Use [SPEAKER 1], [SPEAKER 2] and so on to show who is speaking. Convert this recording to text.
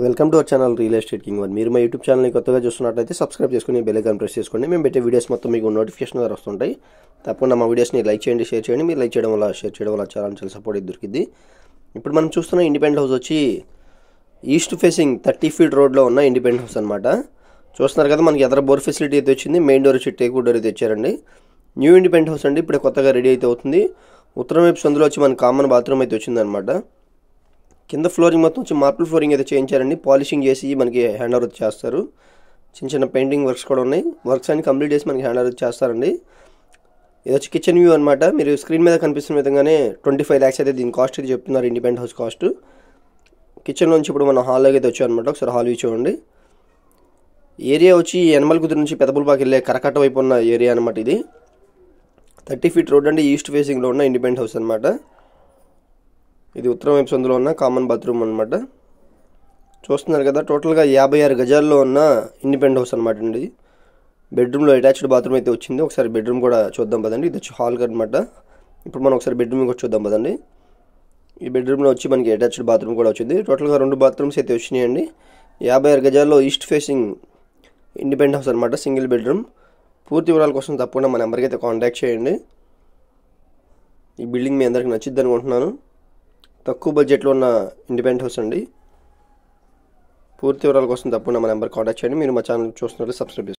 [SPEAKER 1] Welcome to our channel real estate king one. మీరు మా YouTube ఛానల్ని కొత్తగా చూస్తున్నట్లయితే సబ్స్క్రైబ్ చేసుకుని బెల్ ఐకాన్ ప్రెస్ చేసుకోండి. మేము పెట్టే వీడియోస్ మొత్తం మీకు నోటిఫికేషన్ ద్వారా వస్తుంటాయి. తప్పకుండా మా వీడియోస్ని లైక్ చేయండి, షేర్ చేయండి. మీరు లైక్ చేయడం వల్ల, షేర్ చేయడం వల్ల చాలా సపోర్ట్ దొరికింది. ఇప్పుడు మనం చూస్తున్న ఇండిపెండెంట్ హౌస్ వచ్చి ఈస్ట్ ఫేసింగ్ 30 ఫీట్ రోడ్లో ఉన్న ఇండిపెండెంట్ హౌస్ అనమాట. చూస్తున్నారు కదా, మనకి ఎదర బోర్ ఫెసిలిటీ అయితే వచ్చింది. మెయిన్ డోర్ వచ్చి టేక్ వుడ్ డోర్ అయితే ఇచ్చారండి. న్యూ ఇండిపెండెంట్ హౌస్ అండి, ఇప్పుడు కొత్తగా రెడీ అయితే అవుతుంది. ఉత్తరం వైపు సందులో వచ్చి మనకి కామన్ బాత్రూమ్ అయితే వచ్చిందనమాట. కింద ఫ్లోరింగ్ మొత్తం వచ్చి మార్బుల్ ఫ్లోరింగ్ అయితే చేయించారండి. పాలిషింగ్ చేసి మనకి హ్యాండ్ ఓవర్ చేస్తారు. చిన్న పెయింటింగ్ వర్క్స్ కూడా ఉన్నాయి. వర్క్స్ అన్ని కంప్లీట్ చేసి మనకి హ్యాండ్ ఓవర్ చేస్తారండి. ఇది వచ్చి కిచెన్ వ్యూ అనమాట. మీరు స్క్రీన్ మీద కనిపిస్తున్న విధంగానే 25 lakhs అయితే దీని కాస్ట్ అయితే చెప్తున్నారు, ఇండిపెండెంట్ హౌస్ కాస్ట్. కిచెన్ నుంచి ఇప్పుడు మనం హాల్లోకి అయితే వచ్చాం అనమాట. ఒకసారి హాల్ వ్యూ చూడండి. ఏరియా వచ్చి యనమల కుదురు నుంచి పెదపులపాకి వెళ్ళే కరకట్ట వైపు ఉన్న ఏరియా అనమాట. ఇది 30 ఫీట్ రోడ్ అండి, ఈస్ట్ ఫేసింగ్లో ఉన్న ఇండిపెండెంట్ హౌస్ అనమాట. ఇది ఉత్తరం వైపు సందులో ఉన్న కామన్ బాత్రూమ్ అనమాట. చూస్తున్నారు కదా, టోటల్గా 56 గజాల్లో ఉన్న ఇండిపెండెంట్ హౌస్ అనమాట అండి. బెడ్రూమ్లో అటాచ్డ్ బాత్రూమ్ అయితే వచ్చింది. ఒకసారి బెడ్రూమ్ కూడా చూద్దాం పదండి. ఇది వచ్చి హాల్ అనమాట. ఇప్పుడు మనం ఒకసారి బెడ్రూమ్ కూడా చూద్దాం పదండి. ఈ బెడ్రూమ్లో వచ్చి మనకి అటాచ్డ్ బాత్రూమ్ కూడా వచ్చింది. టోటల్గా 2 బాత్రూమ్స్ అయితే వచ్చినాయండి. 56 గజాల్లో ఈస్ట్ ఫేసింగ్ ఇండిపెండెంట్ హౌస్ అనమాట, సింగిల్ బెడ్రూమ్. పూర్తి వివరాల కోసం తప్పకుండా మన నెంబర్కి అయితే కాంటాక్ట్ చేయండి. ఈ బిల్డింగ్ మీ అందరికి నచ్చిద్ది అనుకుంటున్నాను. తక్కువ బడ్జెట్లో ఉన్న ఇండిపెండెంట్ హౌస్ అండి. పూర్తి వివరాల కోసం తప్పకుండా మా నెంబర్ కాంటాక్ట్ చేయండి. మీరు మా ఛానల్ చూస్తున్నట్లయితే సబ్స్క్రైబ్ చేసుకోండి.